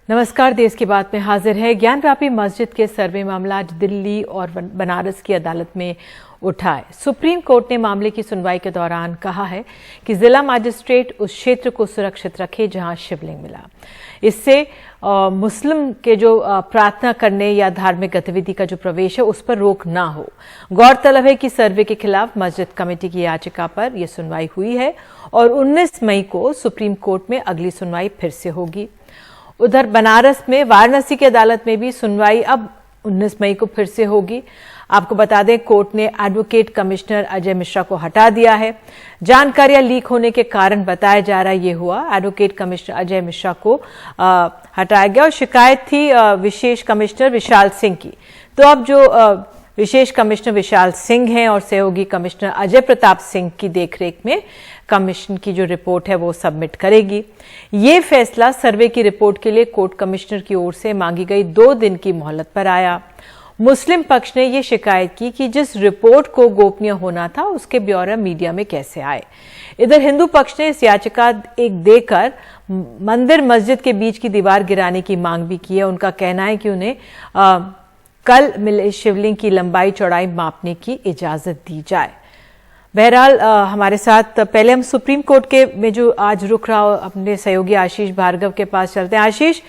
नमस्कार। देश की बात में हाजिर है। ज्ञानव्यापी मस्जिद के सर्वे मामला आज दिल्ली और बनारस की अदालत में उठा है। सुप्रीम कोर्ट ने मामले की सुनवाई के दौरान कहा है कि जिला मजिस्ट्रेट उस क्षेत्र को सुरक्षित रखे जहां शिवलिंग मिला। इससे मुस्लिम के जो प्रार्थना करने या धार्मिक गतिविधि का जो प्रवेश है उस पर रोक ना हो। गौरतलब है कि सर्वे के खिलाफ मस्जिद कमेटी की याचिका पर यह सुनवाई हुई है और 19 मई को सुप्रीम कोर्ट में अगली सुनवाई फिर से होगी। उधर बनारस में वाराणसी की अदालत में भी सुनवाई अब 19 मई को फिर से होगी। आपको बता दें, कोर्ट ने एडवोकेट कमिश्नर अजय मिश्रा को हटा दिया है। जानकारियां लीक होने के कारण बताया जा रहा है ये हुआ। एडवोकेट कमिश्नर अजय मिश्रा को हटाया गया और शिकायत थी विशेष कमिश्नर विशाल सिंह की। तो अब जो विशेष कमिश्नर विशाल सिंह हैं और सहयोगी कमिश्नर अजय प्रताप सिंह की देखरेख में कमीशन की जो रिपोर्ट है वो सबमिट करेगी। ये फैसला सर्वे की रिपोर्ट के लिए कोर्ट कमिश्नर की ओर से मांगी गई 2 दिन की मोहलत पर आया। मुस्लिम पक्ष ने ये शिकायत की कि जिस रिपोर्ट को गोपनीय होना था उसके ब्यौरे मीडिया में कैसे आए। इधर हिंदू पक्ष ने इस याचिका एक देकर मंदिर मस्जिद के बीच की दीवार गिराने की मांग भी की है। उनका कहना है कि उन्हें कल मिले शिवलिंग की लंबाई चौड़ाई मापने की इजाजत दी जाए। बहरहाल हमारे साथ पहले हम सुप्रीम कोर्ट के में जो आज रुक रहा अपने सहयोगी आशीष भार्गव के पास चलते हैं। आशीष,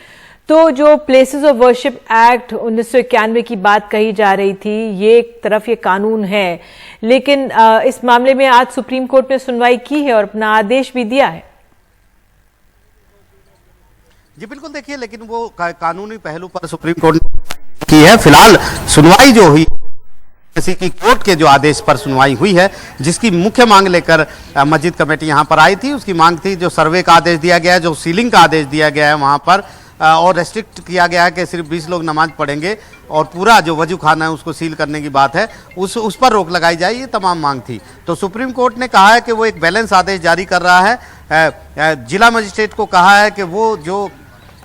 तो जो प्लेसेस ऑफ वर्शिप एक्ट 1991 की बात कही जा रही थी, ये एक तरफ ये कानून है, लेकिन इस मामले में आज सुप्रीम कोर्ट ने सुनवाई की है और अपना आदेश भी दिया है। जी बिल्कुल, देखिए, लेकिन वो कानूनी पहलू पर सुप्रीम कोर्ट की है। फिलहाल सुनवाई जो हुई किसी की कोर्ट के जो आदेश पर सुनवाई हुई है, जिसकी मुख्य मांग लेकर मस्जिद कमेटी यहां पर आई थी। उसकी मांग थी जो सर्वे का आदेश दिया गया है, जो सीलिंग का आदेश दिया गया है वहां पर, और रेस्ट्रिक्ट किया गया है कि सिर्फ 20 लोग नमाज पढ़ेंगे और पूरा जो वजू खाना है उसको सील करने की बात है, उस पर रोक लगाई जाए, ये तमाम मांग थी। तो सुप्रीम कोर्ट ने कहा है कि वो एक बैलेंस आदेश जारी कर रहा है। जिला मजिस्ट्रेट को कहा है कि वो जो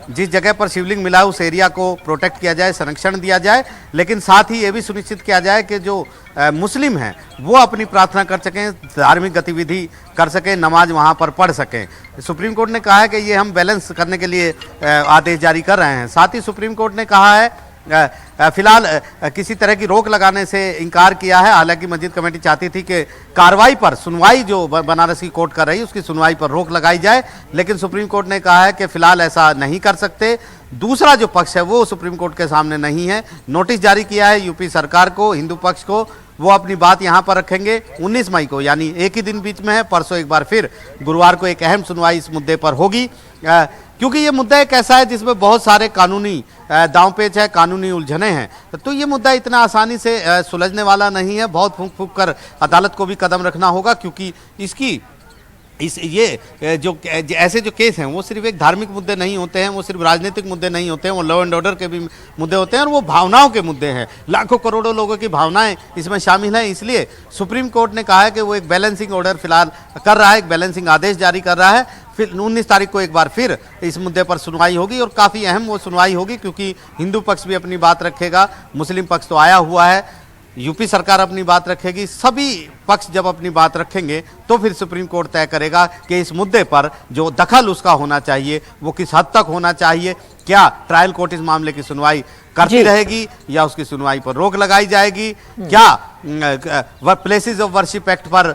जिस जगह पर शिवलिंग मिला उस एरिया को प्रोटेक्ट किया जाए, संरक्षण दिया जाए, लेकिन साथ ही ये भी सुनिश्चित किया जाए कि जो मुस्लिम हैं वो अपनी प्रार्थना कर सकें, धार्मिक गतिविधि कर सकें, नमाज वहाँ पर पढ़ सकें। सुप्रीम कोर्ट ने कहा है कि ये हम बैलेंस करने के लिए आदेश जारी कर रहे हैं। साथ ही सुप्रीम कोर्ट ने कहा है फिलहाल किसी तरह की रोक लगाने से इनकार किया है। हालांकि मस्जिद कमेटी चाहती थी कि कार्रवाई पर, सुनवाई जो बनारस की कोर्ट कर रही उसकी सुनवाई पर रोक लगाई जाए, लेकिन सुप्रीम कोर्ट ने कहा है कि फिलहाल ऐसा नहीं कर सकते। दूसरा जो पक्ष है वो सुप्रीम कोर्ट के सामने नहीं है। नोटिस जारी किया है यूपी सरकार को, हिंदू पक्ष को, वो अपनी बात यहां पर रखेंगे 19 मई को, यानी एक ही दिन बीच में है। परसों एक बार फिर गुरुवार को एक अहम सुनवाई इस मुद्दे पर होगी, क्योंकि ये मुद्दा एक ऐसा है जिसमें बहुत सारे कानूनी दांवपेच है, कानूनी उलझने हैं। तो ये मुद्दा इतना आसानी से सुलझने वाला नहीं है। बहुत फूंक फूंक कर अदालत को भी कदम रखना होगा, क्योंकि ये जो ऐसे जो केस हैं वो सिर्फ एक धार्मिक मुद्दे नहीं होते हैं, वो सिर्फ राजनीतिक मुद्दे नहीं होते हैं, वो लॉ एंड ऑर्डर के भी मुद्दे होते हैं और वो भावनाओं के मुद्दे हैं। लाखों करोड़ों लोगों की भावनाएं इसमें शामिल हैं। इसलिए सुप्रीम कोर्ट ने कहा है कि वो एक बैलेंसिंग ऑर्डर फिलहाल कर रहा है, एक बैलेंसिंग आदेश जारी कर रहा है। फिर 19 तारीख को एक बार फिर इस मुद्दे पर सुनवाई होगी और काफ़ी अहम वो सुनवाई होगी, क्योंकि हिंदू पक्ष भी अपनी बात रखेगा, मुस्लिम पक्ष तो आया हुआ है, यूपी सरकार अपनी बात रखेगी। सभी पक्ष जब अपनी बात रखेंगे तो फिर सुप्रीम कोर्ट तय करेगा कि इस मुद्दे पर जो दखल उसका होना चाहिए वो किस हद तक होना चाहिए। क्या ट्रायल कोर्ट इस मामले की सुनवाई करती रहेगी या उसकी सुनवाई पर रोक लगाई जाएगी? क्या प्लेसेस ऑफ वर्शिप एक्ट पर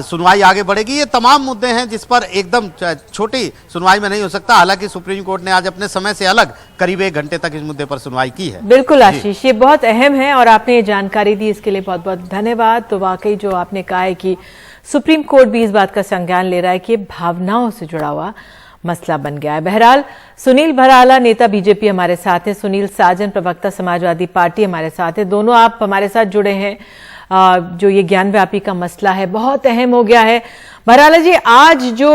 सुनवाई आगे बढ़ेगी? ये तमाम मुद्दे हैं जिस पर एकदम छोटी सुनवाई में नहीं हो सकता। हालांकि सुप्रीम कोर्ट ने आज अपने समय से अलग करीब 1 घंटे तक इस मुद्दे पर सुनवाई की है। बिल्कुल आशीष, ये बहुत अहम है और आपने ये जानकारी दी, इसके लिए बहुत बहुत धन्यवाद। तो वाकई जो आपने कहा है कि सुप्रीम कोर्ट भी इस बात का संज्ञान ले रहा है कि भावनाओं से जुड़ा हुआ मसला बन गया है। बहरहाल सुनील भराला, नेता बीजेपी, हमारे साथ हैं। सुनील साजन, प्रवक्ता समाजवादी पार्टी, हमारे साथ हैं। दोनों आप हमारे साथ जुड़े हैं। जो ये ज्ञानव्यापी का मसला है बहुत अहम हो गया है। भराला जी, आज जो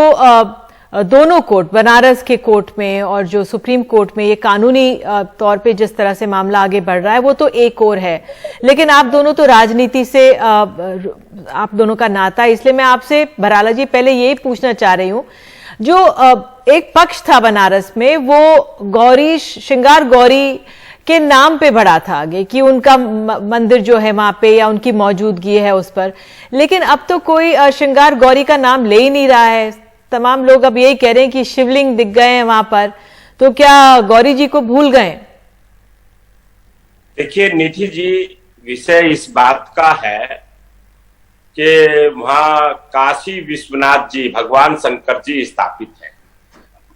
दोनों कोर्ट, बनारस के कोर्ट में और जो सुप्रीम कोर्ट में, ये कानूनी तौर पे जिस तरह से मामला आगे बढ़ रहा है वो तो एक और है, लेकिन आप दोनों तो राजनीति से आप दोनों का नाता है। इसलिए मैं आपसे भराला जी पहले यही पूछना चाह रही हूं, जो एक पक्ष था बनारस में वो गौरी, श्रृंगार गौरी के नाम पे बढ़ा था आगे कि उनका मंदिर जो है वहां पे या उनकी मौजूदगी है उस पर, लेकिन अब तो कोई श्रृंगार गौरी का नाम ले ही नहीं रहा है। तमाम लोग अब यही कह रहे हैं कि शिवलिंग दिख गए हैं वहां पर। तो क्या गौरी जी को भूल गए? देखिए निधि जी, विषय इस बात का है कि वहां काशी विश्वनाथ जी, भगवान शंकर जी स्थापित है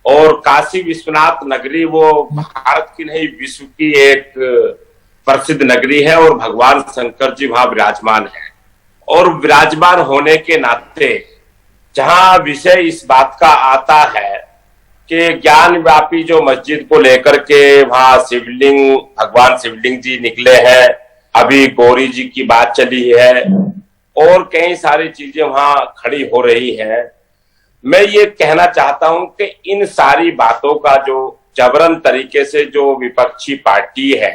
और काशी विश्वनाथ नगरी वो भारत की नहीं विश्व की एक प्रसिद्ध नगरी है और भगवान शंकर जी वहां विराजमान है। और विराजमान होने के नाते जहां विषय इस बात का आता है कि ज्ञान व्यापी जो मस्जिद को लेकर के वहां शिवलिंग, भगवान शिवलिंग जी निकले हैं, अभी गौरी जी की बात चली है और कई सारी चीजें वहां खड़ी हो रही हैं। मैं ये कहना चाहता हूं कि इन सारी बातों का जो जबरन तरीके से जो विपक्षी पार्टी है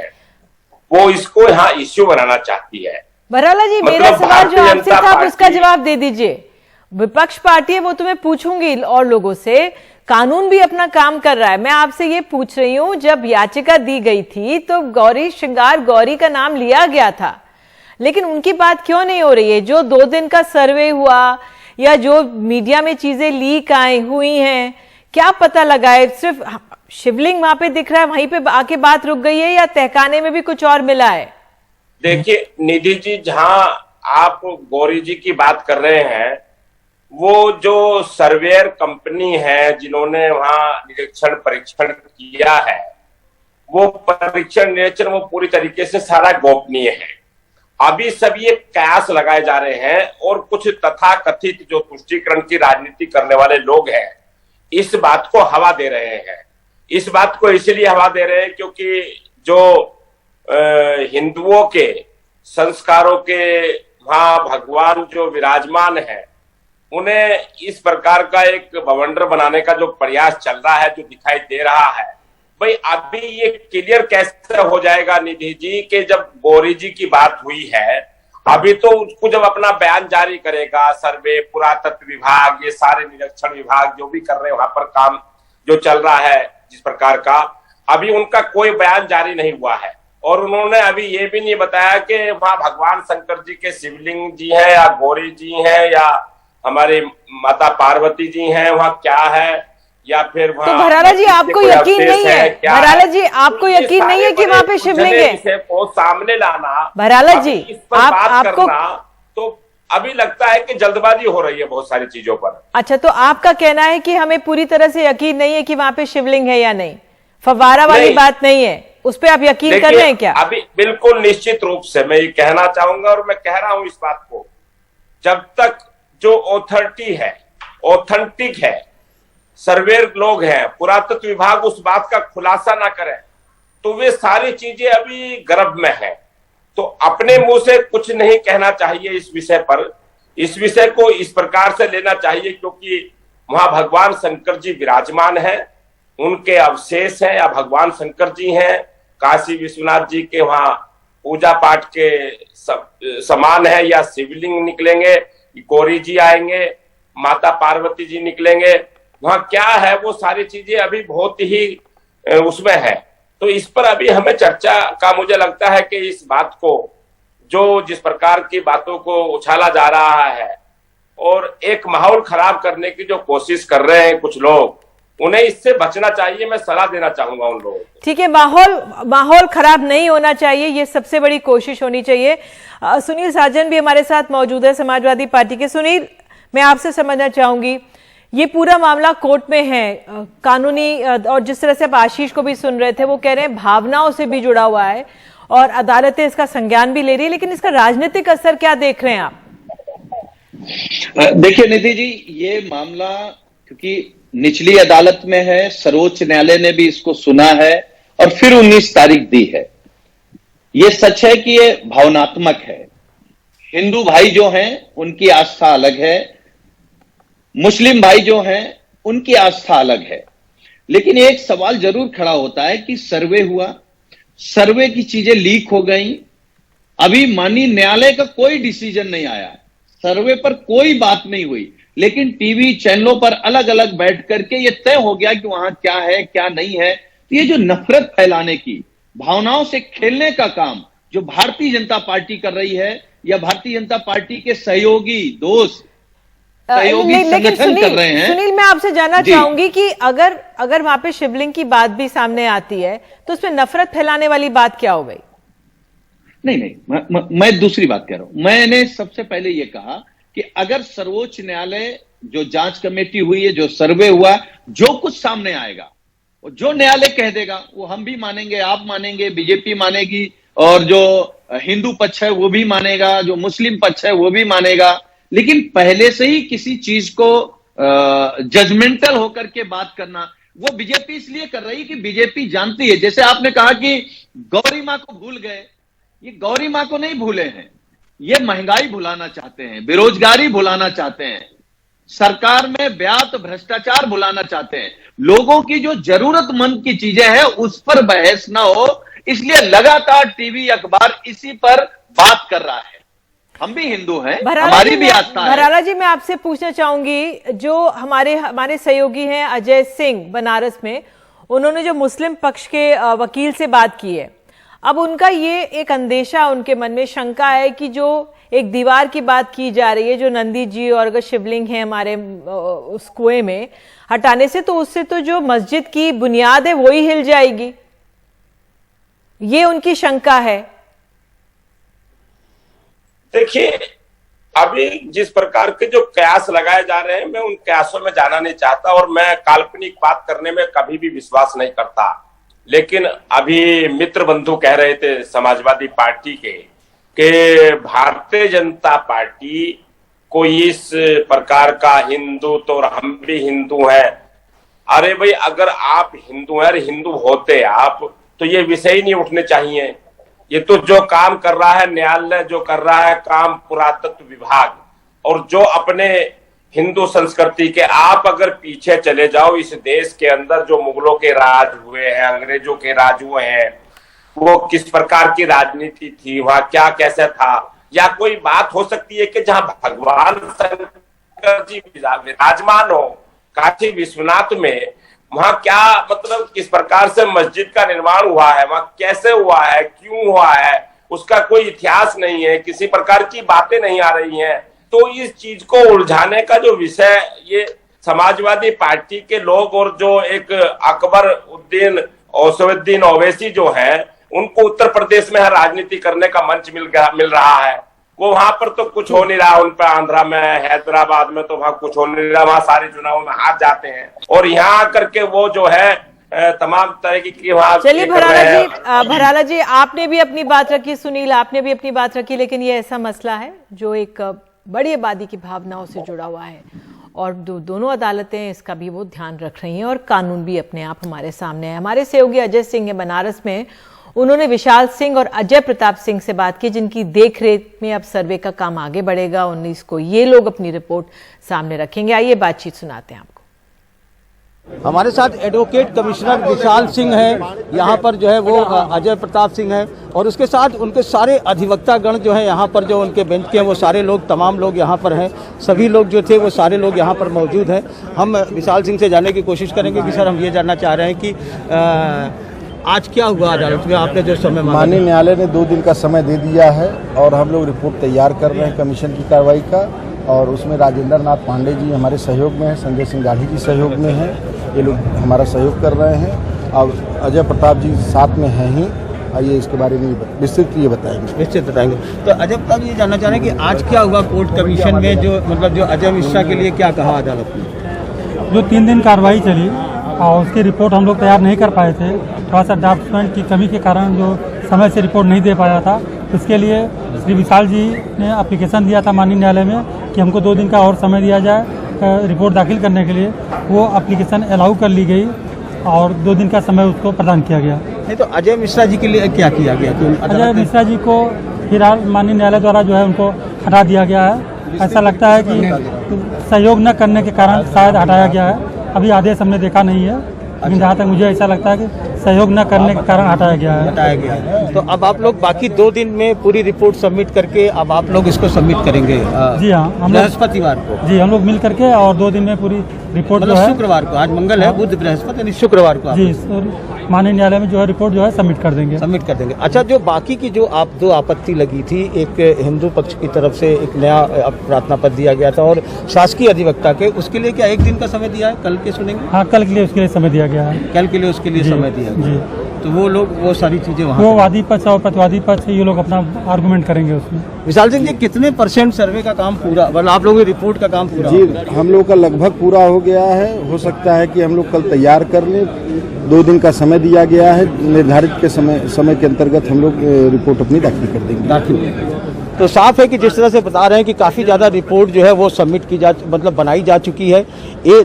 वो इसको यहाँ इश्यू बनाना चाहती है। बराला जी, मेरा सवाल जो आपसे था आप उसका जवाब दे दीजिए। विपक्ष पार्टी है वो तो मैं पूछूंगी और लोगों से, कानून भी अपना काम कर रहा है। मैं आपसे ये पूछ रही हूं, जब याचिका दी गई थी तो गौरी श्रृंगार गौरी का नाम लिया गया था, लेकिन उनकी बात क्यों नहीं हो रही है? जो 2 दिन का सर्वे हुआ या जो मीडिया में चीजें लीक आई हुई हैं, क्या पता लगा है? सिर्फ शिवलिंग वहां पे दिख रहा है, वहीं पे आके बात रुक गई है या तहखाने में भी कुछ और मिला है? देखिए निधि जी, जहां आप गौरी जी की बात कर रहे हैं, वो जो सर्वेयर कंपनी है जिन्होंने वहां निरीक्षण परीक्षण किया है, वो परीक्षण निरीक्षण वो पूरी तरीके से सारा गोपनीय है। अभी सब ये कयास लगाए जा रहे हैं और कुछ तथाकथित जो तुष्टीकरण की राजनीति करने वाले लोग हैं इस बात को हवा दे रहे हैं। इस बात को इसलिए हवा दे रहे हैं क्योंकि जो हिंदुओं के संस्कारों के वहां भगवान जो विराजमान है, उन्हें इस प्रकार का एक बवंडर बनाने का जो प्रयास चल रहा है, जो दिखाई दे रहा है, भाई अभी ये क्लियर कैसे हो जाएगा निधि जी कि जब गौरी जी की बात हुई है, अभी तो उसको जब अपना बयान जारी करेगा सर्वे, पुरातत्व विभाग, ये सारे निरीक्षण विभाग जो भी कर रहे हैं वहां पर काम जो चल रहा है जिस प्रकार का, अभी उनका कोई बयान जारी नहीं हुआ है। और उन्होंने अभी ये भी नहीं बताया कि वहां भगवान शंकर जी के शिवलिंग जी है या गौरी जी है या हमारी माता पार्वती जी हैं, वहां क्या है, या फिर वहां तो भराला जी आपको यकीन नहीं है? भराला जी आपको यकीन नहीं है कि वहां पे शिवलिंग है? इसे को सामने लाना, भराला जी इस पर बात करना, तो अभी लगता है कि जल्दबाजी हो रही है बहुत सारी चीजों पर। अच्छा, तो आपका कहना है कि हमें पूरी तरह से यकीन नहीं है कि वहां पे शिवलिंग है या नहीं? फव्वारा वाली बात नहीं है, उस पर आप यकीन कर रहे हैं क्या? अभी बिल्कुल निश्चित रूप से मैं ये कहना चाहूंगा और मैं कह रहा हूं इस बात को, जब तक जो ऑथोरिटी है, ऑथेंटिक है, सर्वेयर लोग हैं, पुरातत्व विभाग उस बात का खुलासा ना करें तो वे सारी चीजें अभी गर्भ में है। तो अपने मुंह से कुछ नहीं कहना चाहिए इस विषय पर। इस विषय को इस प्रकार से लेना चाहिए क्योंकि वहां भगवान शंकर जी विराजमान है, उनके अवशेष हैं या भगवान शंकर जी हैं, काशी विश्वनाथ जी के वहां पूजा पाठ के समान है या शिवलिंग निकलेंगे, गौरी जी आएंगे, माता पार्वती जी निकलेंगे, वहां क्या है वो सारी चीजें अभी बहुत ही उसमें है। तो इस पर अभी हमें चर्चा का मुझे लगता है कि इस बात को जो जिस प्रकार की बातों को उछाला जा रहा है और एक माहौल खराब करने की जो कोशिश कर रहे हैं कुछ लोग, उन्हें इससे बचना चाहिए। मैं सलाह देना चाहूंगा उन लोगों को। ठीक है, माहौल खराब नहीं होना चाहिए, ये सबसे बड़ी कोशिश होनी चाहिए। सुनील साजन भी हमारे साथ मौजूद है समाजवादी पार्टी के। सुनील, मैं आपसे समझना चाहूंगी, ये पूरा मामला कोर्ट में है, कानूनी, और जिस तरह से आप आशीष को भी सुन रहे थे, वो कह रहे हैं भावनाओं से भी जुड़ा हुआ है और अदालतें इसका संज्ञान भी ले रही है, लेकिन इसका राजनीतिक असर क्या देख रहे हैं आप? देखिए निधि जी, ये मामला क्योंकि निचली अदालत में है, सर्वोच्च न्यायालय ने भी इसको सुना है और फिर 19 तारीख दी है। ये सच है कि ये भावनात्मक है। हिंदू भाई जो हैं उनकी आस्था अलग है, मुस्लिम भाई जो हैं उनकी आस्था अलग है, लेकिन एक सवाल जरूर खड़ा होता है कि सर्वे हुआ, सर्वे की चीजें लीक हो गई, अभी माननीय न्यायालय का कोई डिसीजन नहीं आया, सर्वे पर कोई बात नहीं हुई, लेकिन टीवी चैनलों पर अलग अलग बैठ करके ये तय हो गया कि वहां क्या है क्या नहीं है। तो ये जो नफरत फैलाने की, भावनाओं से खेलने का काम जो भारतीय जनता पार्टी कर रही है या भारतीय जनता पार्टी के सहयोगी दोस्त सहयोगी संगठन कर रहे हैं। सुनील, मैं आपसे जानना चाहूंगी कि अगर वहां पे शिवलिंग की बात भी सामने आती है तो उसमें नफरत फैलाने वाली बात क्या हो गई? नहीं, मैं दूसरी बात कह रहा हूं। मैंने सबसे पहले यह कहा कि अगर सर्वोच्च न्यायालय जो जांच कमेटी हुई है, जो सर्वे हुआ, जो कुछ सामने आएगा, जो न्यायालय कह देगा वो हम भी मानेंगे, आप मानेंगे, बीजेपी मानेगी, और जो हिंदू पक्ष है वो भी मानेगा, जो मुस्लिम पक्ष है वो भी मानेगा। लेकिन पहले से ही किसी चीज को जजमेंटल होकर के बात करना, वो बीजेपी इसलिए कर रही है कि बीजेपी जानती है। जैसे आपने कहा कि गौरी मां को भूल गए, ये गौरी मां को नहीं भूले हैं, ये महंगाई भुलाना चाहते हैं, बेरोजगारी भुलाना चाहते हैं, सरकार में ब्यात भ्रष्टाचार भुलाना चाहते हैं। लोगों की जो जरूरतमंद की चीजें हैं उस पर बहस ना हो, इसलिए लगातार टीवी अखबार इसी पर बात कर रहा है। हम भी हिंदू हैं, हमारी भी आस्था है। भराला जी, मैं आपसे पूछना चाहूंगी, जो हमारे सहयोगी हैं अजय सिंह बनारस में, उन्होंने जो मुस्लिम पक्ष के वकील से बात की है, अब उनका ये एक अंदेशा, उनके मन में शंका है कि जो एक दीवार की बात की जा रही है, जो नंदी जी और अगर शिवलिंग है हमारे उस कुएं में हटाने से, तो उससे तो जो मस्जिद की बुनियाद है वही हिल जाएगी, ये उनकी शंका है। देखिए, अभी जिस प्रकार के जो कयास लगाए जा रहे हैं, मैं उन कयासों में जाना नहीं चाहता और मैं काल्पनिक बात करने में कभी भी विश्वास नहीं करता। लेकिन अभी मित्र बंधु कह रहे थे समाजवादी पार्टी के भारतीय जनता पार्टी को इस प्रकार का हिंदू तो हम भी हिंदू हैं। अरे भाई, अगर आप हिंदू हैं, हिंदू होते आप तो ये विषय ही नहीं उठने चाहिए। ये तो जो काम कर रहा है न्यायालय, जो कर रहा है काम पुरातत्व विभाग, और जो अपने हिंदू संस्कृति के, आप अगर पीछे चले जाओ इस देश के अंदर जो मुगलों के राज हुए हैं, अंग्रेजों के राज हुए हैं, वो किस प्रकार की राजनीति थी, वहां क्या कैसे था, या कोई बात हो सकती है कि जहां भगवान शंकर जी विराजमान हो काशी विश्वनाथ में, वहां क्या मतलब किस प्रकार से मस्जिद का निर्माण हुआ है, वहां कैसे हुआ है, क्यों हुआ है, उसका कोई इतिहास नहीं है, किसी प्रकार की बातें नहीं आ रही हैं। तो इस चीज को उलझाने का जो विषय, ये समाजवादी पार्टी के लोग और जो एक अकबर उद्दीन औसुद्दीन ओवैसी जो है, उनको उत्तर प्रदेश में राजनीति करने का मंच मिल रहा है। वो वहां पर तो कुछ हो नहीं रहा, उन पर आंध्रा में, हैदराबाद में तो वहां कुछ हो नहीं रहा, वहां सारे चुनाव में हार जाते हैं, और यहाँ आकर के वो जो है तमाम तरह की वहां। चलिए भराला जी, आपने भी अपनी बात रखी, सुनील आपने भी अपनी बात रखी, लेकिन ये ऐसा मसला है जो एक बड़ी आबादी की भावनाओं से जुड़ा हुआ है, और दोनों अदालतें इसका भी वो ध्यान रख रही हैं, और कानून भी अपने आप हमारे सामने है। हमारे सहयोगी अजय सिंह है बनारस में, उन्होंने विशाल सिंह और अजय प्रताप सिंह से बात की, जिनकी देखरेख में अब सर्वे का काम आगे बढ़ेगा। 19 को ये लोग अपनी रिपोर्ट सामने रखेंगे। आइए बातचीत सुनाते हैं आपको। हमारे साथ एडवोकेट कमिश्नर विशाल सिंह है, यहाँ पर जो है वो अजय प्रताप सिंह है, और उसके साथ उनके सारे अधिवक्ता गण जो है यहाँ पर, जो उनके बेंच के हैं वो सारे लोग, तमाम लोग यहाँ पर हैं, सभी लोग जो थे वो सारे लोग यहाँ पर मौजूद हैं। हम विशाल सिंह से जानने की कोशिश करेंगे कि सर, हम ये जानना चाह रहे हैं कि आज क्या हुआ अदालत में, आपने जो समय माननीय न्यायालय ने 2 दिन का समय दे दिया है, और हम लोग रिपोर्ट तैयार कर रहे हैं कमीशन की कार्रवाई का, और उसमें राजेंद्र नाथ पांडे जी हमारे सहयोग में हैं, संजय सिंह गाढ़ी जी सहयोग में हैं, ये लोग हमारा सहयोग कर रहे हैं, और अजय प्रताप जी साथ में हैं ही। आइए इसके बारे में विस्तृत ये बताएंगे। निश्चित बताएंगे। तो अजय प्रताप जी, ये जानना चाह रहे हैं कि आज क्या हुआ कोर्ट कमीशन में, जो मतलब जो अजय मिश्रा के लिए क्या कहा अदालत ने? जो 3 दिन कार्रवाई चली और उसकी रिपोर्ट हम लोग तैयार नहीं कर पाए थे, थोड़ा सा डॉक्यूमेंट की कमी के कारण जो समय से रिपोर्ट नहीं दे पाया था, इसके लिए श्री विशाल जी ने एप्लीकेशन दिया था माननीय न्यायालय में कि हमको 2 दिन का और समय दिया जाए रिपोर्ट दाखिल करने के लिए। वो एप्लीकेशन अलाउ कर ली गई और 2 दिन का समय उसको प्रदान किया गया। नहीं तो अजय मिश्रा जी के लिए क्या किया गया? अजय मिश्रा जी को फिलहाल माननीय न्यायालय द्वारा जो है उनको हटा दिया गया है। ऐसा लगता है कि सहयोग न करने के कारण शायद हटाया गया है, अभी आदेश हमने देखा नहीं है, लेकिन जहाँ तक मुझे ऐसा लगता है कि सहयोग न करने के कारण हटाया गया है। तो अब आप लोग बाकी 2 दिन में पूरी रिपोर्ट सबमिट करके अब आप लोग इसको सबमिट करेंगे? जी हाँ, हम बृहस्पतिवार को। जी, हम लोग मिल करके और 2 दिन में पूरी रिपोर्ट जो है, शुक्रवार को, आज मंगल है, बुध बृहस्पति यानी शुक्रवार को जी माननीय न्यायालय में जो है रिपोर्ट जो है सबमिट कर देंगे। अच्छा, जो बाकी की जो आप दो आपत्ति लगी थी, एक हिंदू पक्ष की तरफ से एक नया प्रार्थना पत्र दिया गया था और शासकीय अधिवक्ता के, उसके लिए क्या एक दिन का समय दिया है? कल के सुनेंगे? हाँ, कल के लिए उसके लिए समय दिया गया है। कल के लिए उसके लिए समय दिया गया, तो वो लोग वो सारी चीजें वहाँ वो वादी पक्ष और प्रतिवादी पक्ष ये लोग अपना आर्गुमेंट करेंगे उसमें। विशाल सिंह जी, कितने % सर्वे का काम पूरा, मतलब आप लोगों की रिपोर्ट का काम पूरा? जी, हम लोग का लगभग पूरा हो गया है। हो सकता है कि हम लोग कल तैयार कर लें। 2 दिन का समय दिया गया है, निर्धारित के समय के अंतर्गत हम लोग रिपोर्ट अपनी दाखिल कर देंगे। तो साफ है कि जिस तरह से बता रहे हैं कि काफ़ी ज़्यादा रिपोर्ट जो है वो सबमिट मतलब बनाई जा चुकी है।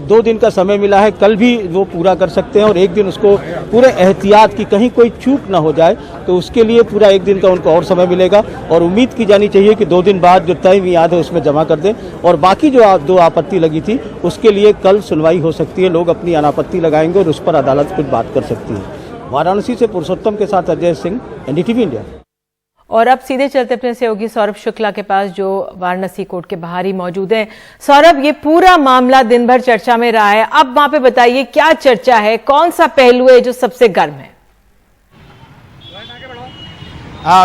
2 दिन का समय मिला है, कल भी वो पूरा कर सकते हैं और एक दिन उसको पूरे एहतियात की कहीं कोई चूक ना हो जाए, तो उसके लिए पूरा 1 दिन का उनको और समय मिलेगा और उम्मीद की जानी चाहिए कि 2 दिन बाद जो तय मियाद है उसमें जमा कर दें। और बाकी जो 2 आपत्ति लगी थी उसके लिए कल सुनवाई हो सकती है, लोग अपनी अनापत्ति लगाएंगे और उस पर अदालत कुछ बात कर सकती है। वाराणसी से पुरुषोत्तम के साथ अजय सिंह, एनडीटीवी इंडिया। और अब सीधे चलते अपने सहयोगी सौरभ शुक्ला के पास, जो वाराणसी कोर्ट के बाहर ही मौजूद हैं। सौरभ, ये पूरा मामला दिन भर चर्चा में रहा है, अब वहां पे बताइए क्या चर्चा है, कौन सा पहलू है जो सबसे गर्म है?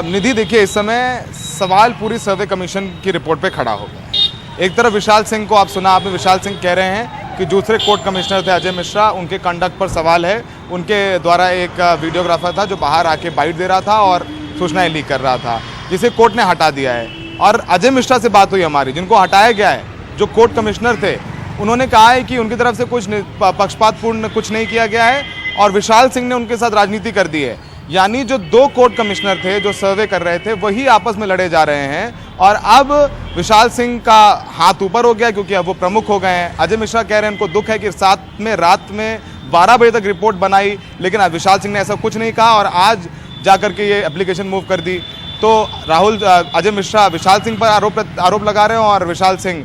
निधि, देखिए, इस समय सवाल पूरी सर्वे कमीशन की रिपोर्ट पे खड़ा हो गया। एक तरफ विशाल सिंह को आप सुना आपने, विशाल सिंह कह रहे हैं कि दूसरे कोर्ट कमिश्नर थे अजय मिश्रा, उनके कंडक्ट पर सवाल है। उनके द्वारा एक वीडियोग्राफर था जो बाहर आके बाइट दे रहा था और सूचनाएं लीक कर रहा था, जिसे कोर्ट ने हटा दिया है। और अजय मिश्रा से बात हुई हमारी, जिनको हटाया गया है, जो कोर्ट कमिश्नर थे, उन्होंने कहा है कि उनकी तरफ से कुछ पक्षपातपूर्ण कुछ नहीं किया गया है और विशाल सिंह ने उनके साथ राजनीति कर दी है। यानी जो 2 कोर्ट कमिश्नर थे जो सर्वे कर रहे थे वही आपस में लड़े जा रहे हैं और अब विशाल सिंह का हाथ ऊपर हो गया क्योंकि अब वो प्रमुख हो गए हैं। अजय मिश्रा कह रहे हैं उनको दुख है कि साथ में रात में 12 बजे तक रिपोर्ट बनाई, लेकिन अब विशाल सिंह ने ऐसा कुछ नहीं कहा और आज जाकर के ये एप्लीकेशन मूव कर दी। तो राहुल, अजय मिश्रा विशाल सिंह पर आरोप लगा रहे हैं और विशाल सिंह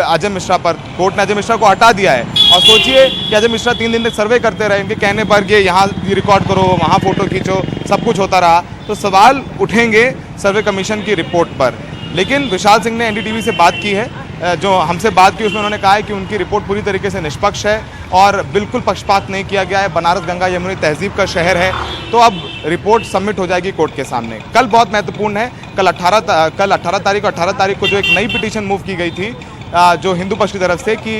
अजय मिश्रा पर। कोर्ट ने अजय मिश्रा को हटा दिया है और सोचिए कि अजय मिश्रा 3 दिन तक सर्वे करते रहे, इनके कहने पर ये यहाँ रिकॉर्ड करो, वहाँ फोटो खींचो, सब कुछ होता रहा। तो सवाल उठेंगे सर्वे कमीशन की रिपोर्ट पर। लेकिन विशाल सिंह ने एनडीटीवी से बात की है, जो हमसे बात की उसमें उन्होंने कहा है कि उनकी रिपोर्ट पूरी तरीके से निष्पक्ष है और बिल्कुल पक्षपात नहीं किया गया है। बनारस गंगा यमुना तहजीब का शहर है, तो अब रिपोर्ट सबमिट हो जाएगी कोर्ट के सामने। कल बहुत महत्वपूर्ण है, कल 18 तारीख को जो एक नई पिटीशन मूव की गई थी जो हिंदू पक्ष की तरफ से कि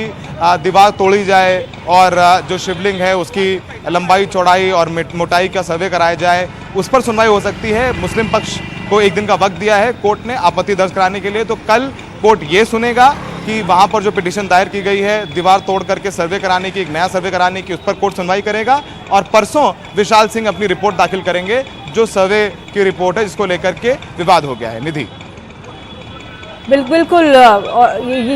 दीवार तोड़ी जाए और जो शिवलिंग है उसकी लंबाई चौड़ाई और मोटाई का सर्वे कराया जाए, उस पर सुनवाई हो सकती है। मुस्लिम पक्ष को 1 दिन का वक्त दिया है कोर्ट ने आपत्ति दर्ज कराने के लिए। तो कल कोर्ट ये सुनेगा कि वहाँ पर जो पिटीशन दायर की गई है दीवार तोड़ करके सर्वे कराने की, एक नया सर्वे कराने की, उस पर कोर्ट सुनवाई करेगा और परसों विशाल सिंह अपनी रिपोर्ट दाखिल करेंगे जो सर्वे की रिपोर्ट है जिसको लेकर के विवाद हो गया है। निधि, बिल्कुल,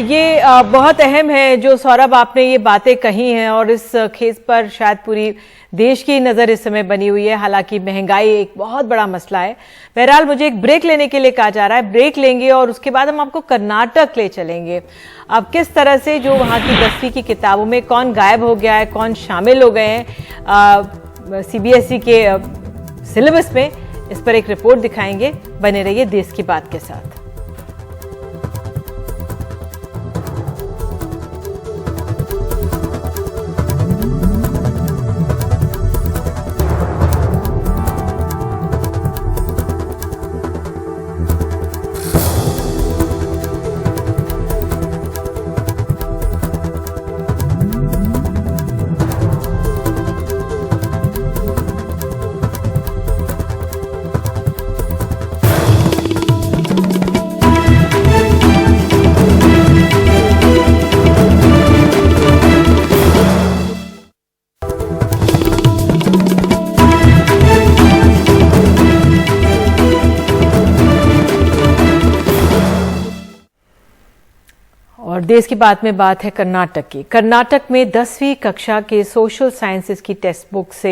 ये बहुत अहम है जो सौरभ आपने ये बातें कही हैं और इस केस पर शायद पूरी देश की नज़र इस समय बनी हुई है। हालांकि महंगाई एक बहुत बड़ा मसला है। बहरहाल, मुझे एक ब्रेक लेने के लिए कहा जा रहा है, ब्रेक लेंगे और उसके बाद हम आपको कर्नाटक ले चलेंगे। अब किस तरह से जो वहाँ की 10वीं की किताबों में कौन गायब हो गया है, कौन शामिल हो गए हैं सीबीएसई के सिलेबस में, इस पर एक रिपोर्ट दिखाएंगे। बने रहिए देश की बात के साथ। और देश की बात में बात है कर्नाटक की। कर्नाटक में 10वीं कक्षा के सोशल साइंसेज की टेक्स्ट बुक से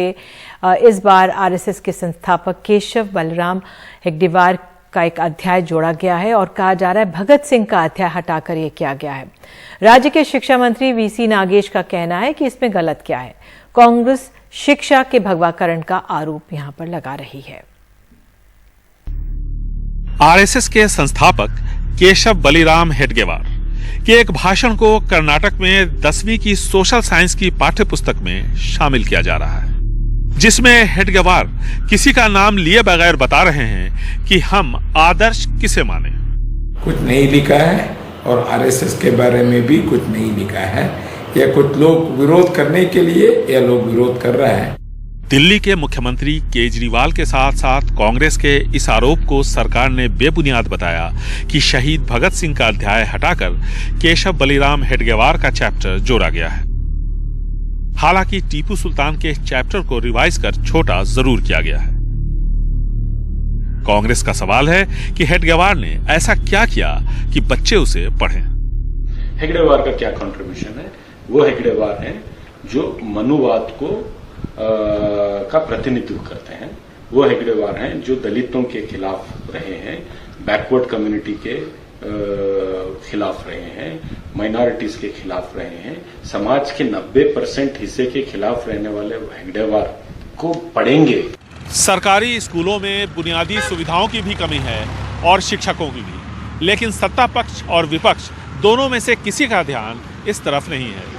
इस बार आरएसएस के संस्थापक केशव बलराम हेगडेवार का एक अध्याय जोड़ा गया है और कहा जा रहा है भगत सिंह का अध्याय हटाकर यह किया गया है। राज्य के शिक्षा मंत्री वीसी नागेश का कहना है कि इसमें गलत क्या है। कांग्रेस शिक्षा के भगवाकरण का आरोप यहां पर लगा रही है। आरएसएस के संस्थापक केशव बलिराम हेडगेवार के एक भाषण को कर्नाटक में 10वीं की सोशल साइंस की पाठ्य पुस्तक में शामिल किया जा रहा है, जिसमें हेडगेवार किसी का नाम लिए बगैर बता रहे हैं कि हम आदर्श किसे माने। कुछ नहीं लिखा है और आरएसएस के बारे में भी कुछ नहीं लिखा है। या कुछ लोग विरोध करने के लिए या लोग विरोध कर रहे हैं। दिल्ली के मुख्यमंत्री केजरीवाल के साथ साथ कांग्रेस के इस आरोप को सरकार ने बेबुनियाद बताया कि शहीद भगत सिंह का अध्याय हटाकर केशव बलिराम हेडगेवार का चैप्टर जोड़ा गया है। हालांकि टीपू सुल्तान के चैप्टर को रिवाइज कर छोटा जरूर किया गया है। कांग्रेस का सवाल है कि हेडगेवार ने ऐसा क्या किया कि बच्चे उसे पढ़ें। हेगडेवार का क्या कंट्रीब्यूशन है? वो हेगडेवार हैं जो मनुवाद को का प्रतिनिधित्व करते हैं। वो हेगडेवार हैं जो दलितों के खिलाफ रहे हैं, बैकवर्ड कम्युनिटी के खिलाफ रहे हैं, माइनॉरिटीज के खिलाफ रहे हैं, समाज के 90% हिस्से के खिलाफ रहने वाले हेगडेवार को पढ़ेंगे। सरकारी स्कूलों में बुनियादी सुविधाओं की भी कमी है और शिक्षकों की भी, लेकिन सत्ता पक्ष और विपक्ष दोनों में से किसी का ध्यान इस तरफ नहीं है।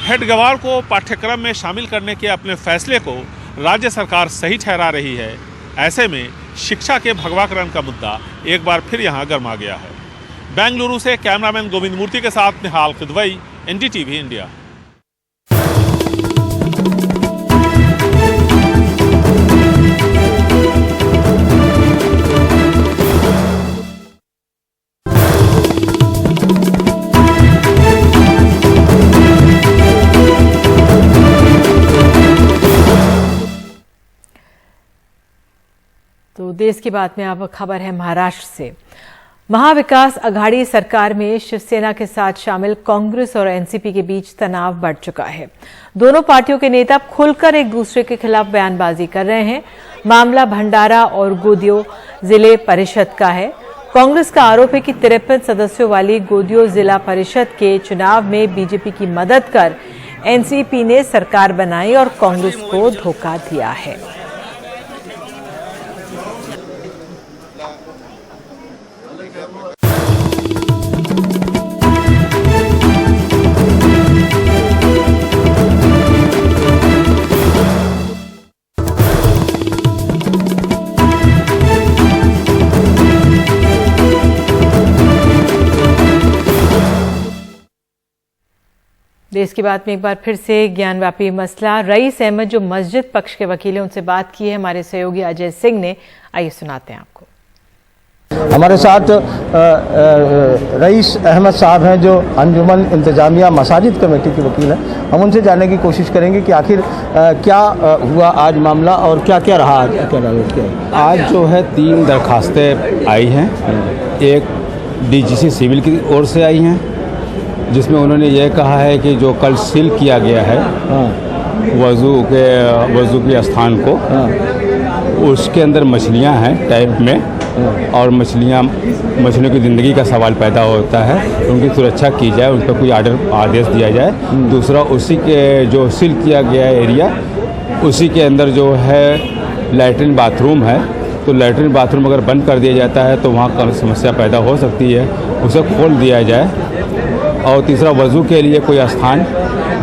हेडगेवार को पाठ्यक्रम में शामिल करने के अपने फैसले को राज्य सरकार सही ठहरा रही है। ऐसे में शिक्षा के भगवाकरण का मुद्दा एक बार फिर यहां गर्मा गया है। बेंगलुरु से कैमरामैन गोविंद मूर्ति के साथ निहाल किदवई, एनडीटीवी इंडिया। तो देश की बात में अब खबर है महाराष्ट्र से। महाविकास अघाड़ी सरकार में शिवसेना के साथ शामिल कांग्रेस और एनसीपी के बीच तनाव बढ़ चुका है। दोनों पार्टियों के नेता खुलकर एक दूसरे के खिलाफ बयानबाजी कर रहे हैं। मामला भंडारा और गोदियो जिले परिषद का है। कांग्रेस का आरोप है कि 53 सदस्यों वाली गोदियो जिला परिषद के चुनाव में बीजेपी की मदद कर एनसीपी ने सरकार बनाई और कांग्रेस को धोखा दिया है। देश की बात में एक बार फिर से ज्ञानव्यापी मसला। रईस अहमद जो मस्जिद पक्ष के वकील हैं, उनसे बात की है हमारे सहयोगी अजय सिंह ने। आइए सुनाते हैं आपको। हमारे साथ रईस अहमद साहब हैं जो अंजुमन इंतजामिया मसाजिद कमेटी के वकील हैं। हम उनसे जानने की कोशिश करेंगे कि आखिर क्या हुआ आज मामला और क्या क्या रहा आज जो है 3 दरखास्तें आई हैं। एक डीजीसी सिविल की ओर से आई हैं जिसमें उन्होंने यह कहा है कि जो कल सील किया गया है वज़ू के स्थान को, उसके अंदर मछलियां हैं टैंक में और मछलियों की ज़िंदगी का सवाल पैदा होता है, उनकी सुरक्षा की जाए, उन पर कोई आदेश दिया जाए। दूसरा, उसी के जो सील किया गया एरिया, उसी के अंदर जो है लैट्रिन बाथरूम है, तो लैट्रिन बाथरूम अगर बंद कर दिया जाता है तो वहाँ का समस्या पैदा हो सकती है, उसे खोल दिया जाए। और तीसरा, वज़ू के लिए कोई स्थान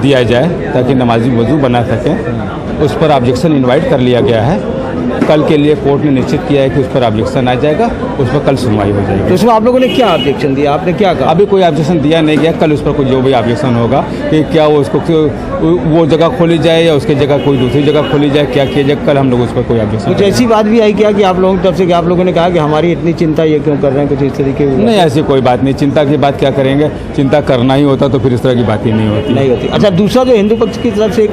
दिया जाए ताकि नमाजी वज़ू बना सकें। उस पर ऑब्जेक्शन इनवाइट कर लिया गया है। कल के लिए कोर्ट ने निश्चित किया है कि उस पर ऑब्जेक्शन आ जाएगा, उस पर कल सुनवाई हो जाएगी। तो उसमें आप लोगों ने क्या ऑब्जेक्शन दिया? आपने क्या कहा? अभी कोई ऑब्जेक्शन दिया नहीं गया। कल उस पर कोई जो भी ऑब्जेक्शन होगा कि क्या वो जगह खोली जाए या उसकी जगह कोई दूसरी जगह खोली जाए, क्या किया जाए, कल हम लोग उस पर कोई ऑब्जेक्शन। कुछ ऐसी बात भी आई क्या कि आप लोगों की तरफ से आप लोगों ने कहा कि हमारी इतनी चिंता ये क्यों कर रहे हैं, कुछ इस तरीके? नहीं, ऐसी कोई बात नहीं। चिंता की बात क्या करेंगे? चिंता करना ही होता तो फिर इस तरह की बात ही नहीं होती। अच्छा, दूसरा जो हिंदू पक्ष की तरफ से एक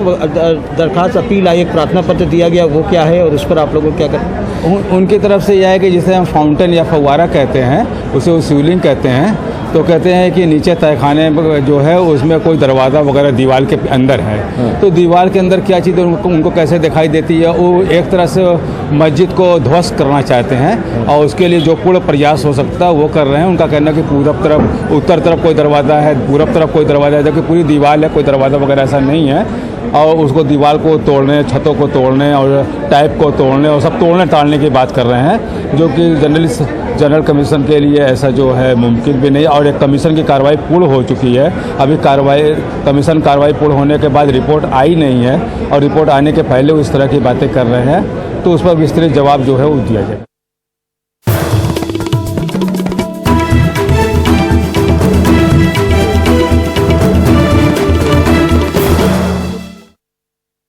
दरखास्त अपील आई, एक प्रार्थना पत्र दिया गया, वो क्या है और उस पर आप लोगों को क्या करें? उनकी तरफ से यह है कि जिसे हम फाउंटेन या फव्वारा कहते हैं, उसे वो शिवलिंग कहते हैं। तो कहते हैं कि नीचे तहखाने जो है उसमें कोई दरवाज़ा वगैरह दीवार के अंदर है, तो दीवार के अंदर क्या चीज़ उनको कैसे दिखाई देती है? वो एक तरह से मस्जिद को ध्वस्त करना चाहते हैं और उसके लिए जो पूर्ण प्रयास हो सकता है वो कर रहे हैं। उनका कहना है कि पूरब तरफ, उत्तर तरफ कोई दरवाज़ा है, पूरब तरफ कोई दरवाज़ा है, जबकि पूरी दीवार है, कोई दरवाज़ा वगैरह ऐसा नहीं है। और उसको दीवार को तोड़ने, छतों को तोड़ने और टाइप को तोड़ने और सब तोड़ने टालने की बात कर रहे हैं, जो कि जनरली जनरल कमीशन के लिए ऐसा जो है मुमकिन भी नहीं, और एक कमीशन की कार्रवाई पूर्ण हो चुकी है। अभी कमीशन कार्रवाई पूर्ण होने के बाद रिपोर्ट आई नहीं है, और रिपोर्ट आने के पहले वो इस तरह की बातें कर रहे हैं, तो उस पर विस्तृत जवाब जो है वो दिया जाए।